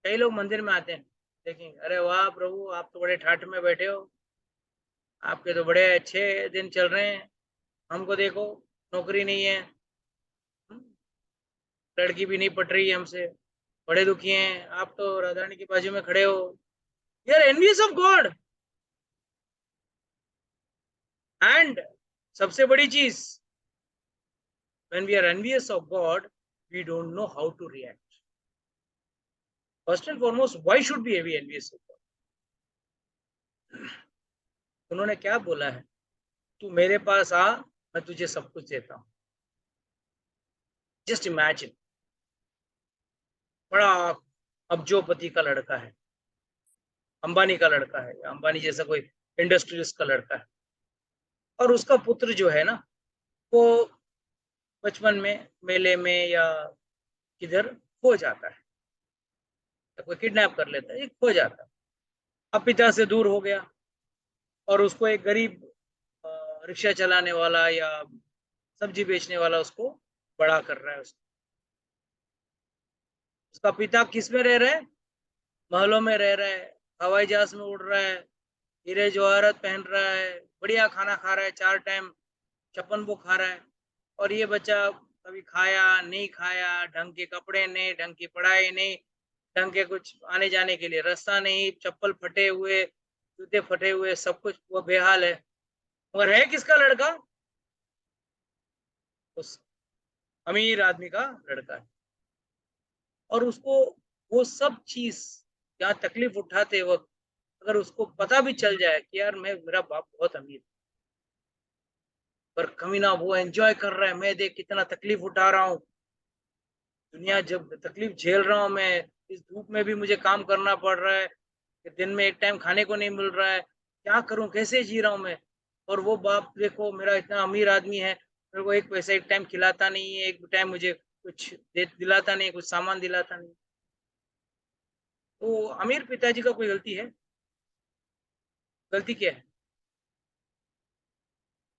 कई लोग मंदिर में आते हैं, देखेंगे, अरे वाह प्रभु आप तो बड़े ठाठ में बैठे हो, आपके तो बड़े अच्छे दिन चल रहे हैं, हमको देखो नौकरी नहीं है, लड़की भी नहीं पट रही है हमसे, बड़े दुखी हैं, आप तो राधा रानी के बाजू में खड़े हो। You are envious of God. And सबसे बड़ी चीज, when we are envious of God, we don't know how to react. First and foremost, why should be envious of God? उन्होंने क्या बोला है, तू मेरे पास आ, मैं तुझे सब कुछ देता हूं। जस्ट इमेजिन, बड़ा अब्जोपति का लड़का है, अंबानी का लड़का है, या अंबानी जैसा कोई इंडस्ट्रियलिस्ट का लड़का है, और उसका पुत्र जो है ना, वो बचपन में मेले में या किधर खो जाता है, या कोई किडनैप कर लेता है, खो जाता है। अब पिता से दूर हो गया, और उसको एक गरीब रिक्शा चलाने वाला या सब्जी बेचने वाला उसको बड़ा कर रहा है। उसका पिता किस में रह रहा है? महलों में रह रहा है, हवाई जहाज में उड़ रहा है, हीरे जवाहरात पहन रहा है, बढ़िया खाना खा रहा है, 4 टाइम छप्पन भोग खा रहा है। और ये बच्चा कभी खाया नहीं खाया, ढंग के कपड़े नहीं, ढंग की पढ़ाई नहीं, ढंग के कुछ आने जाने के लिए रास्ता नहीं, चप्पल फटे हुए, जूते फटे हुए, सब कुछ वो बेहाल है। और है किसका लड़का? उस अमीर आदमी का लड़का है। और उसको वो सब चीज यहाँ तकलीफ उठाते वक्त अगर उसको पता भी चल जाए कि यार मेरा बाप बहुत अमीर, पर कमीना वो एंजॉय कर रहा है, मैं देख कितना तकलीफ उठा रहा हूँ, दुनिया जब तकलीफ झेल रहा हूँ मैं, इस धूप में भी मुझे काम करना पड़ रहा है, कि दिन में एक टाइम खाने को नहीं मिल रहा है, क्या करूं, कैसे जी रहा हूं मैं। और वो बाप देखो मेरा इतना अमीर आदमी है, मेरे को एक पैसा एक टाइम खिलाता नहीं है, एक टाइम मुझे कुछ दिलाता नहीं, कुछ सामान दिलाता नहीं। तो अमीर पिताजी का कोई गलती है? गलती क्या है?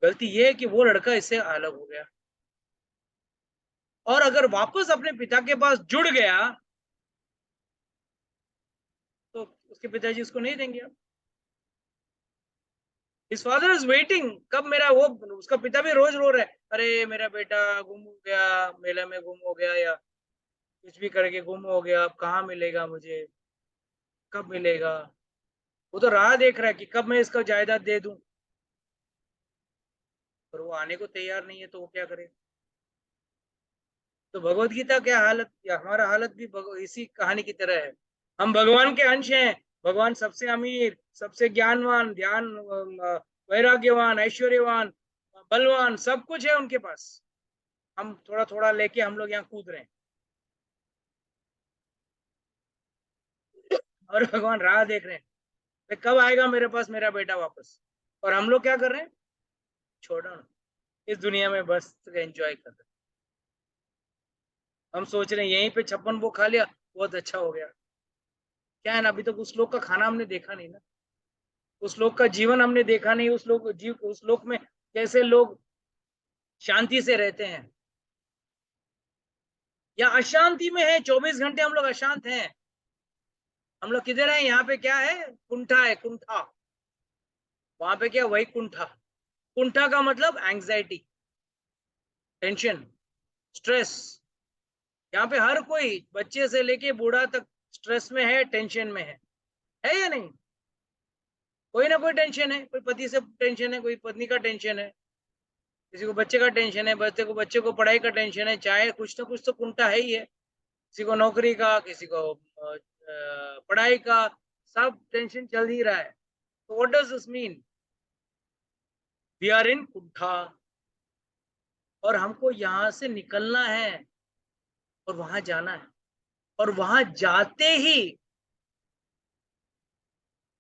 गलती ये है कि वो लड़का इससे अलग हो गया, और अगर वापस अपने पिता के पास जुड़ गया तो उसके पिताजी उसको नहीं देंगे। अब His father is waiting, कब मेरा वो, उसका पिता भी रोज रो रहा है, अरे मेरा बेटा गुम हो गया, मेले में गुम हो गया, या कुछ भी करके गुम हो गया, अब कहाँ मिलेगा मुझे। कब मिलेगा, वो तो राह देख रहा है कि कब मैं इसका जायदाद दे दूं, पर वो आने को तैयार नहीं है, तो वो क्या करे। तो भगवत गीता क्या हालत, या हमारा हालत भी इसी कहानी की तरह है। हम भगवान के अंश हैं, भगवान सबसे अमीर, सबसे ज्ञानवान, ध्यान वैराग्यवान, ऐश्वर्यवान, बलवान, सब कुछ है उनके पास। हम थोड़ा थोड़ा लेके हम लोग यहाँ कूद रहे हैं, और भगवान राह देख रहे हैं कब आएगा मेरे पास मेरा बेटा वापस। और हम लोग क्या कर रहे हैं, छोड़ो ना, इस दुनिया में बस एंजॉय कर रहे हैं। हम सोच रहे हैं यहीं पे 56 वो खा लिया, बहुत अच्छा हो गया। क्या है ना, अभी तक उस लोग का खाना हमने देखा नहीं ना, उस लोग का जीवन हमने देखा नहीं, उस लोग में कैसे लोग शांति से रहते हैं या अशांति में है। 24 घंटे हम लोग अशांत हैं। हम लोग किधर हैं, यहाँ पे क्या है, कुंठा है, कुंठा। वहां पे क्या, वही कुंठा। कुंठा का मतलब एंग्जाइटी, टेंशन, स्ट्रेस। यहाँ पे हर कोई बच्चे से लेके बूढ़ा तक स्ट्रेस में है, टेंशन में है या नहीं। कोई ना कोई टेंशन है, कोई पति से टेंशन है, कोई पत्नी का टेंशन है, किसी को बच्चे का टेंशन है, बच्चे को पढ़ाई का टेंशन है, चाहे कुछ ना कुछ तो कुंठा है ही है। किसी को नौकरी का, किसी को पढ़ाई का, सब टेंशन चल ही रहा है। तो what does this mean, we are in kuntha, और हमको यहाँ से निकलना है और वहां जाना है, और वहां जाते ही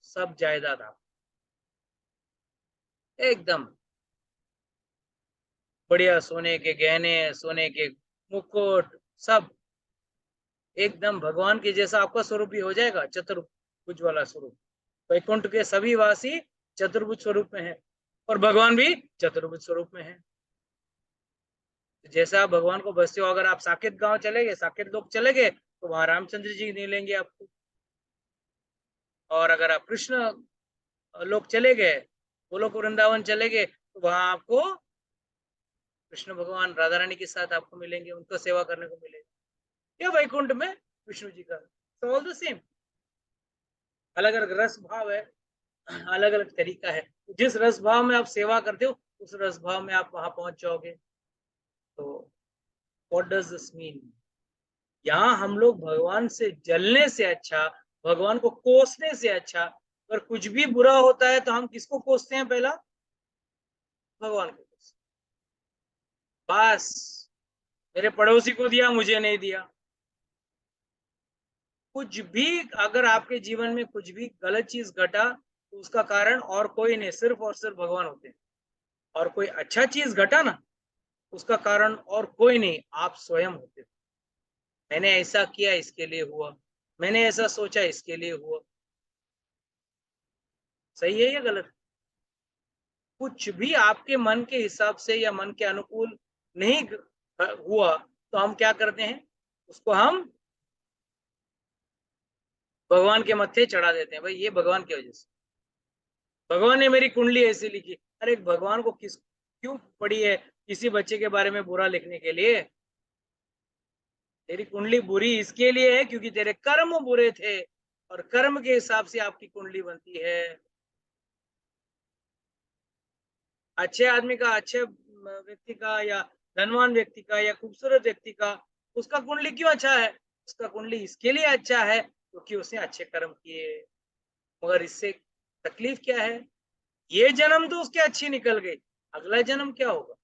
सब जायदाद आप एकदम बढ़िया, सोने के गहने, सोने के मुकुट, सब एकदम भगवान के जैसा आपका स्वरूप भी हो जाएगा, चतुर्भुज वाला स्वरूप। वैकुंठ के सभी वासी चतुर्भुज स्वरूप में है, और भगवान भी चतुर्भुज स्वरूप में है। जैसे आप भगवान को बसते हो, अगर आप साकेत गांव चले गए, साकेत लोग चले गए, तो वहां रामचंद्र जी नहीं लेंगे आपको। और अगर आप कृष्ण लोग चले गए, वो लोग वृंदावन चले गए, तो वहां आपको कृष्ण भगवान राधा रानी के साथ आपको मिलेंगे, उनको सेवा करने को मिलेगा। या वैकुंठ में विष्णु जी का, ऑल द सेम। अलग अलग रस भाव है, अलग अलग तरीका है। जिस रस भाव में आप सेवा करते हो, उस रस भाव में आप वहां पहुंच जाओगे। तो व्हाट डज दिस मीन, यहाँ हम लोग भगवान से जलने से अच्छा, भगवान को कोसने से अच्छा, अगर कुछ भी बुरा होता है तो हम किसको कोसते हैं, पहला भगवान को कोसते। बस मेरे पड़ोसी को दिया, मुझे नहीं दिया। कुछ भी अगर आपके जीवन में कुछ भी गलत चीज घटा, तो उसका कारण और कोई नहीं, सिर्फ और सिर्फ भगवान होते हैं। और कोई अच्छा चीज घटा ना, उसका कारण और कोई नहीं, आप स्वयं होते हो। मैंने ऐसा किया इसके लिए हुआ, मैंने ऐसा सोचा इसके लिए हुआ। सही है या गलत? कुछ भी आपके मन के हिसाब से या मन के अनुकूल नहीं हुआ, तो हम क्या करते हैं, उसको हम भगवान के मत्थे चढ़ा देते हैं। भाई ये भगवान की वजह से, भगवान ने मेरी कुंडली ऐसी लिखी। अरे भगवान को किस क्यों पड़ी है किसी बच्चे के बारे में बुरा लिखने के लिए? तेरी कुंडली बुरी इसके लिए है क्योंकि तेरे कर्म बुरे थे, और कर्म के हिसाब से आपकी कुंडली बनती है। अच्छे आदमी का, अच्छे व्यक्ति का, या धनवान व्यक्ति का, या खूबसूरत व्यक्ति का, उसका कुंडली क्यों अच्छा है? उसका कुंडली इसके लिए अच्छा है क्योंकि उसने अच्छे कर्म किए। मगर इससे तकलीफ क्या है, ये जन्म तो उसके अच्छी निकल गई, अगला जन्म क्या होगा,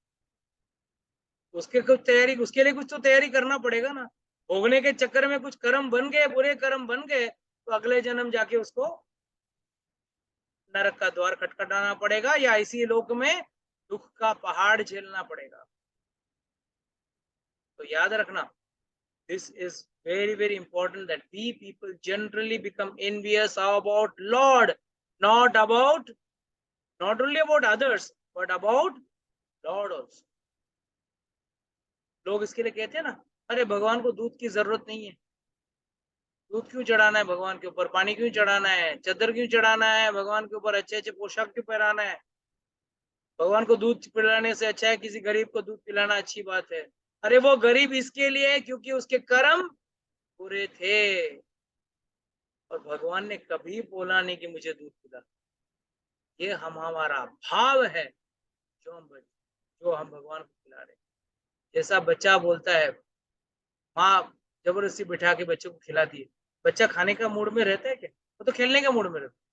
उसके कुछ तैयारी, उसके लिए कुछ तो तैयारी करना पड़ेगा ना। भोगने के चक्कर में कुछ कर्म बन गए, बुरे कर्म बन गए, तो अगले जन्म जाके उसको नरक का द्वार खटखटाना पड़ेगा, या इसी लोक में दुख का पहाड़ झेलना पड़ेगा। तो याद रखना, this is very important that we people generally become envious about Lord, not only about others but about Lord also. लोग इसके लिए कहते हैं ना, अरे भगवान को दूध की जरूरत नहीं है, दूध क्यों चढ़ाना है भगवान के ऊपर, पानी क्यों चढ़ाना है, चादर क्यों चढ़ाना है भगवान के ऊपर, अच्छे अच्छे पोशाक क्यों पहनाना है, भगवान को दूध पिलाने से अच्छा है किसी गरीब को दूध पिलाना अच्छी बात है। अरे वो गरीब इसके लिए है क्योंकि उसके कर्म बुरे थे, और भगवान ने कभी बोला नहीं कि मुझे दूध पिला। ये हमारा भाव है जो हम भगवान को खिला रहे हैं। जैसा बच्चा बोलता है, माँ जबरदस्ती बिठा के बच्चे को खिलाती है, बच्चा खाने का मूड में रहता है क्या? वो तो खेलने का मूड में रहता है,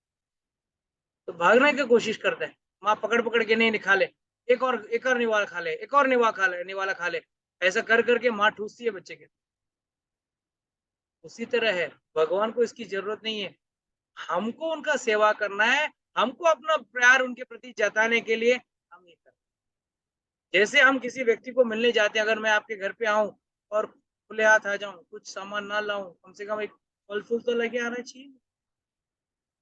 तो भागने की कोशिश करता है। माँ पकड़ पकड़ के नहीं खा ले, एक और निवाला खा ले, एक और निवाला खा ले, ऐसा कर करके माँ ठूसती है बच्चे के। उसी तरह है, भगवान को इसकी जरूरत नहीं है, हमको उनका सेवा करना है, हमको अपना प्यार उनके प्रति जताने के लिए हम ये करते हैं। जैसे हम किसी व्यक्ति को मिलने जाते हैं, अगर मैं आपके घर पे आऊं और खुले हाथ आ जाऊं, कुछ सामान ना लाऊं, कम से कम एक फल फूल तो लेके आना चाहिए।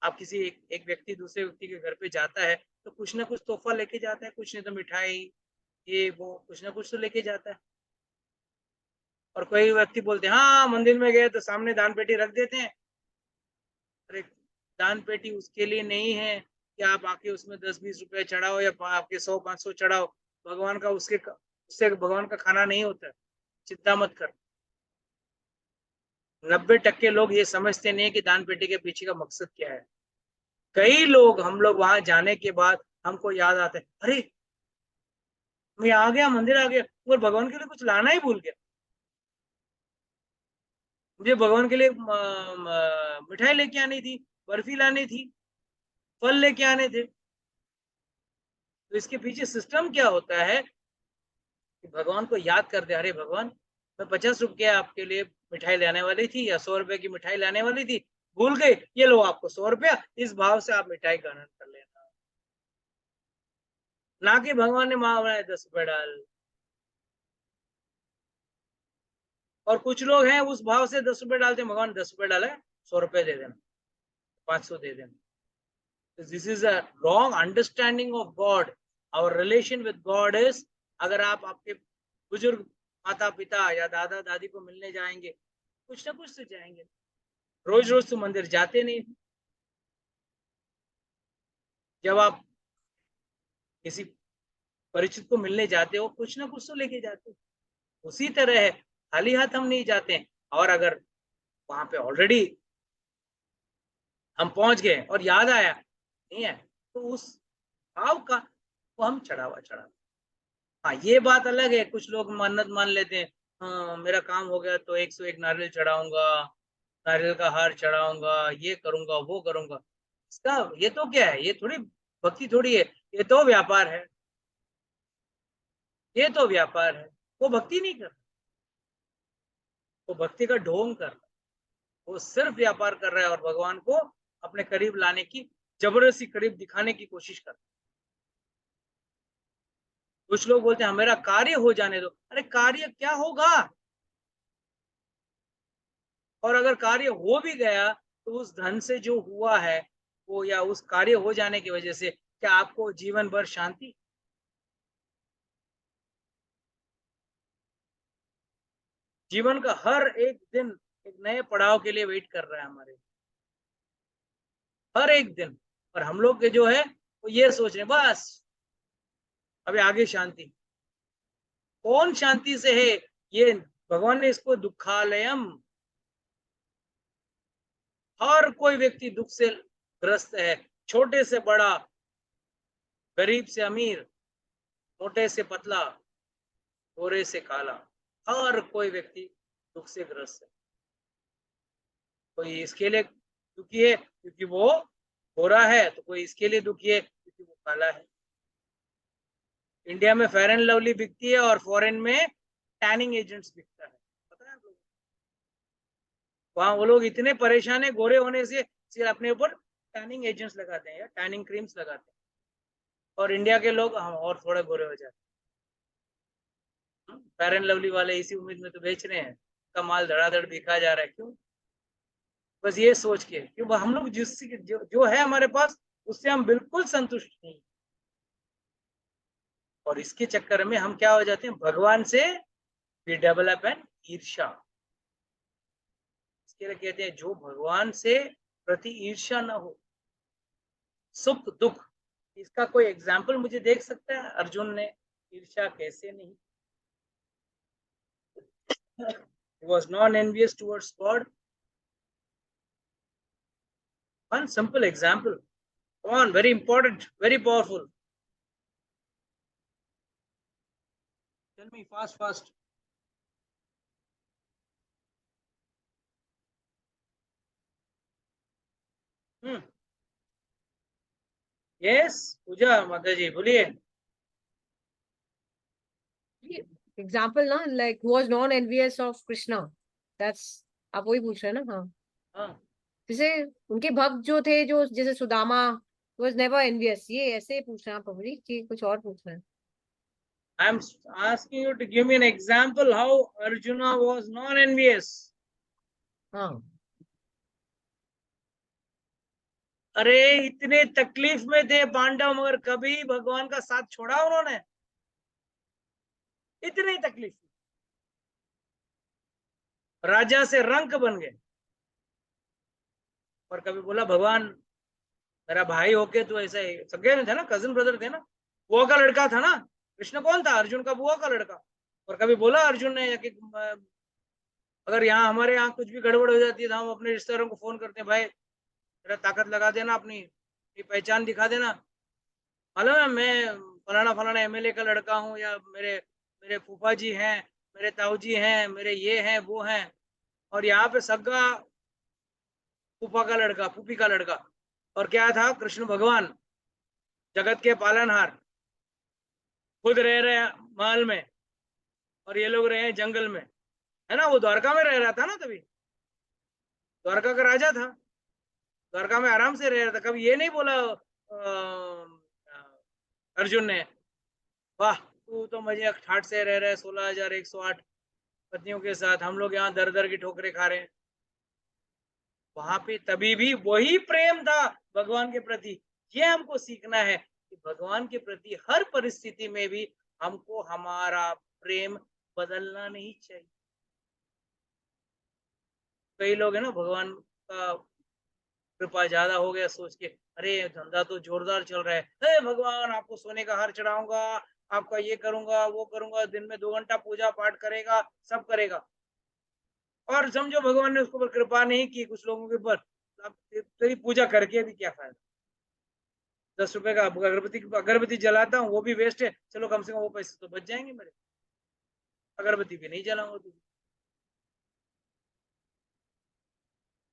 आप किसी एक व्यक्ति दूसरे व्यक्ति के घर पे जाता है तो कुछ ना कुछ तोहफा लेके जाता है, कुछ नहीं तो मिठाई, ये वो कुछ ना कुछ तो लेके जाता है। और कोई व्यक्ति बोलते हैं हाँ मंदिर में गए तो सामने दान पेटी रख देते हैं। अरे दान पेटी उसके लिए नहीं है कि आप आके उसमें 10-20 रुपए चढ़ाओ या आपके 100-500 चढ़ाओ। भगवान का उससे भगवान का खाना नहीं होता है, चिंता मत कर। 90% लोग ये समझते नहीं है कि दान पेटी के पीछे का मकसद क्या है। कई लोग, हम लोग वहां जाने के बाद हमको याद आता है, अरे मैं आ गया, मंदिर आ गया, और भगवान के लिए कुछ लाना ही भूल गया। मुझे भगवान के लिए मिठाई लेके आनी थी, बर्फी लानी थी, फल लेके आने थे। तो इसके पीछे सिस्टम क्या होता है कि भगवान को याद कर दे, अरे भगवान मैं 50 रुपये आपके लिए मिठाई लाने वाली थी या 100 रुपए की मिठाई लाने वाली थी, भूल गई, ये लो आपको 100 रुपया, इस भाव से आप मिठाई का आनंद कर लेना। ना कि भगवान ने माँ बनाए 10 रुपए डाल। और कुछ लोग हैं उस भाव से 10 रुपए डालते हैं, भगवान 10 रुपए डाला है, 100 रुपए दे देना, 500 दे देना। This is a wrong understanding of God. Our relation with God is, अगर आप आपके बुजुर्ग माता पिता या दादा दादी को मिलने जाएंगे, कुछ ना कुछ तो जाएंगे, रोज रोज तो मंदिर जाते नहीं। जब आप किसी परिचित को मिलने जाते हो, कुछ ना कुछ तो लेके जाते हो। उसी तरह है, खाली हाथ हम नहीं जाते हैं। और अगर वहां पे ऑलरेडी हम पहुंच गए और याद आया नहीं है, तो उस भाव का वो हम चढ़ावा। हाँ ये बात अलग है, कुछ लोग मन्नत मान लेते हैं, हाँ मेरा काम हो गया तो 101 नारियल चढ़ाऊंगा, नारियल का हार चढ़ाऊंगा, ये करूंगा वो करूंगा। इसका ये तो क्या है, ये थोड़ी भक्ति थोड़ी है, ये तो व्यापार है, ये तो व्यापार है। वो भक्ति नहीं कर, वो भक्ति का ढोंग कर, वो सिर्फ व्यापार कर रहा है और भगवान को अपने करीब लाने की, जबरदस्ती करीब दिखाने की कोशिश कर। कुछ लोग बोलते हैं मेरा कार्य हो जाने दो। अरे कार्य क्या होगा? और अगर कार्य हो भी गया तो उस धन से जो हुआ है वो, या उस कार्य हो जाने की वजह से क्या आपको जीवन भर शांति? जीवन का हर एक दिन एक नए पड़ाव के लिए वेट कर रहा है हमारे, हर एक दिन। और हम लोग के जो है वो ये सोच रहे हैं बस अभी आगे शांति। कौन शांति से है? ये भगवान ने इसको दुखालयम, हर कोई व्यक्ति दुख से ग्रस्त है, छोटे से बड़ा, गरीब से अमीर, मोटे से पतला, गोरे से काला, हर कोई व्यक्ति दुख से ग्रस्त है। कोई इसके लिए दुखी है क्योंकि वो गोरा है, तो कोई इसके लिए दुखी है क्योंकि वो काला है। इंडिया में फेयर एंड लवली बिकती है और फॉरेन में टैनिंग एजेंट्स बिकता है, पता है आप लोगों को? वहां वो लोग इतने परेशान है गोरे होने से, सिर्फ अपने ऊपर टैनिंग एजेंट्स लगाते हैं या टैनिंग क्रीम्स लगाते हैं, और इंडिया के लोग हम और थोड़े गोरे हो जाते हैं। फेयर एंड लवली वाले इसी उम्मीद में तो बेच रहे हैं, का माल धड़ाधड़ बिका जा रहा है। क्यों? बस ये सोच के कि हम लोग जो है हमारे पास उससे हम बिल्कुल संतुष्ट नहीं, और इसके चक्कर में हम क्या हो जाते हैं, भगवान से वी डेवलप एन ईर्ष्या। इसके लिए कहते हैं जो भगवान से प्रति ईर्ष्या ना हो, सुख दुख, इसका कोई एग्जाम्पल मुझे देख सकता है? अर्जुन ने ईर्ष्या कैसे नहीं, he was non envious towards God. One simple example. Come on, very important, very powerful. Tell me fast, fast. Yes, पूजा माता जी बोलिए. Example ना, like who was non-envious of Krishna. That's आप वही पूछ रहे हैं ना? हाँ. हाँ. जैसे उनके भक्त जो थे, जो जैसे सुदामा was never envious. ये ऐसे पूछ रहे हैं आप प्रभु जी कि कुछ और पूछ रहे हैं? I'm asking you to give me an example how Arjuna was non-envious. हाँ. अरे इतने तकलीफ में थे पांडव, मगर कभी भगवान का साथ छोड़ा उन्होंने? इतनी तकलीफ, राजा से रंक बन गए, और कभी बोला भगवान मेरा भाई होके तो ऐसा ही, सगे में थे ना, कजिन ब्रदर थे ना, बुआ का लड़का था ना, कृष्ण कौन था? अर्जुन का बुआ का लड़का. और कभी बोला अर्जुन ने कि अगर यहाँ हमारे यहाँ कुछ भी गड़बड़ हो जाती है तो हम अपने रिश्तेदारों को फोन करते हैं, भाई मेरा ताकत लगा देना, अपनी पहचान दिखा देना, मालूम है मैं फलाना फलाना एमएलए का लड़का हूँ, या मेरे मेरे फूफा जी हैं, मेरे ताऊ जी हैं, मेरे ये हैं वो हैं. और यहाँ पे सगा फूफा का लड़का, फूफी का लड़का. और क्या था? कृष्ण भगवान, जगत के पालनहार, खुद रह रहे महल में और ये लोग रहे जंगल में, है ना. वो द्वारका में रह रहा था ना, तभी द्वारका का राजा था, द्वारका में आराम से रह रहा था. कभी ये नहीं बोला अर्जुन ने वाह तू तो मजे ठाट से रह रहा है 16,108 पत्नियों के साथ, हम लोग यहाँ दर दर की ठोकरें खा रहे हैं. वहां पे तभी भी वही प्रेम था भगवान के प्रति. ये हमको सीखना है कि भगवान के प्रति हर परिस्थिति में भी हमको हमारा प्रेम बदलना नहीं चाहिए. कई लोग है ना, भगवान का कृपा ज्यादा हो गया सोच के, अरे धंधा तो जोरदार चल रहा है, भगवान आपको सोने का हार चढ़ाऊंगा, आपका ये करूंगा वो करूंगा, दिन में 2 घंटा पूजा पाठ करेगा, सब करेगा. और समझो भगवान ने उसके ऊपर कृपा नहीं की, कुछ लोगों के ऊपर, अब तेरी पूजा करके भी क्या फायदा? 10 रुपए का अगरबत्ती जलाता हूँ, वो भी वेस्ट है, चलो कम से कम वो पैसे तो बच जाएंगे मेरे, अगरबत्ती भी नहीं जलाऊंगा तुझे.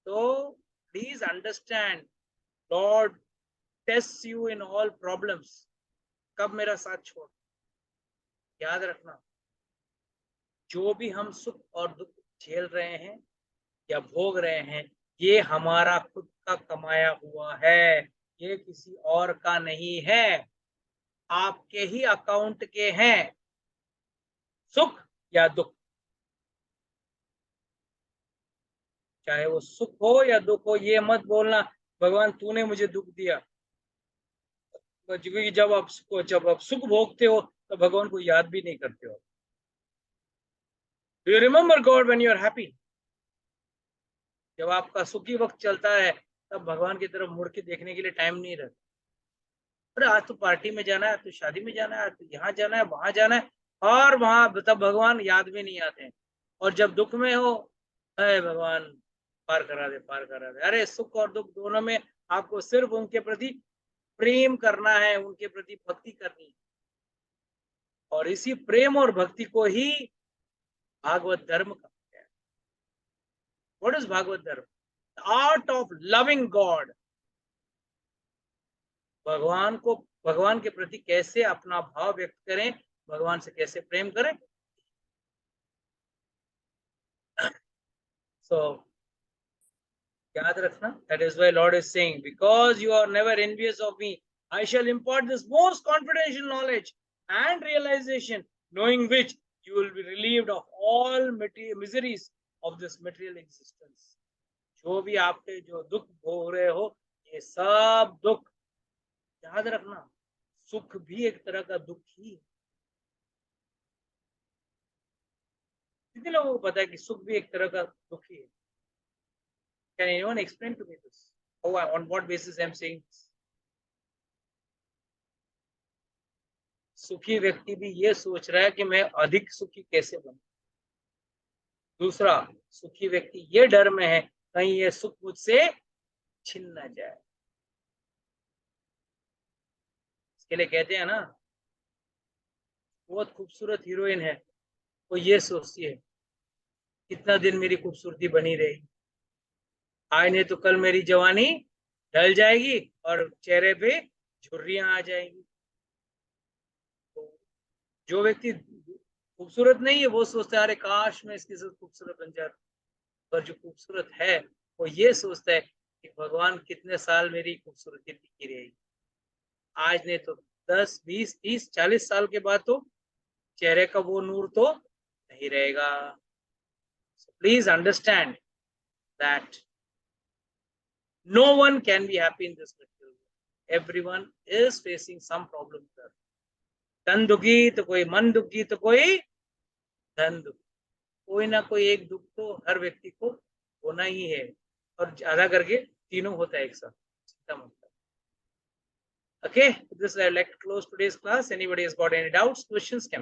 तो please understand, lord test you in all problems. कब मेरा साथ छोड़, याद रखना, जो भी हम सुख और दुख झेल रहे हैं या भोग रहे हैं, ये हमारा खुद का कमाया हुआ है, ये किसी और का नहीं है. आपके ही अकाउंट के हैं सुख या दुख. चाहे वो सुख हो या दुख हो, ये मत बोलना भगवान तूने मुझे दुख दिया, क्योंकि जब आप सुख भोगते हो तो भगवान को याद भी नहीं करते हो. You remember God when you are happy. जब आपका सुखी वक्त चलता है तब भगवान की तरफ मुड़ के देखने के लिए टाइम नहीं रहता. अरे आज तो पार्टी में जाना है, आज तो शादी में जाना है, आज तो यहाँ जाना है, वहां जाना है, और वहां तब भगवान याद भी नहीं आते हैं. और जब दुख में हो, अरे भगवान पार करा दे, पार करा दे. अरे सुख और दुख दोनों में आपको सिर्फ उनके प्रति प्रेम करना है, उनके प्रति भक्ति करनी है. और इसी प्रेम और भक्ति को ही भागवत धर्म कहते हैं. व्हाट इज भागवत धर्म? The art of loving God. भगवान के प्रति कैसे अपना भाव व्यक्त करें, भगवान से कैसे प्रेम करें. So याद रखना, that is why Lord is saying, because you are never envious of me, I shall impart this most confidential knowledge and realization, knowing which you will be relieved of all miseries of this material existence. जो भी आपके जो दुख भोग रहे हो, ये सब दुख याद रखना, सुख भी एक तरह का दुख ही है. कितने लोगों को पता है कि सुख भी एक तरह का दुख ही है? Can anyone explain to me this? On what basis I am saying this? सुखी व्यक्ति भी ये सोच रहा है कि मैं अधिक सुखी कैसे बनूं. दूसरा, सुखी व्यक्ति ये डर में है कहीं ये सुख मुझसे छिन ना जाए। इसके लिए कहते हैं ना, बहुत खूबसूरत हीरोइन है, वो ये सोचती है कितना दिन मेरी खूबसूरती बनी रहेगी, आज नहीं तो कल मेरी जवानी ढल जाएगी और चेहरे पे झुर्रियां आ जाएंगी। तो जो व्यक्ति खूबसूरत नहीं है वो सोचता है अरे काश मैं इसके साथ खूबसूरत बन जाता, पर जो खूबसूरत है वो ये सोचता है कि भगवान कितने साल मेरी खूबसूरती टिकी रहेगी, आज नहीं तो 10, 20, 30, 40 साल के बाद तो चेहरे का वो नूर तो नहीं रहेगा। So please understand that no one can be happy in this material world. Everyone is facing some problem there. तन दुखी तो कोई मन दुखी तो कोई धन दुखी, कोई ना कोई एक दुख तो हर व्यक्ति को होना ही है, और ज्यादा करके तीनों होता है एक साथ, चिंता मत करो। Okay, with this I would like to close today's class. Anybody has got any doubts, questions, can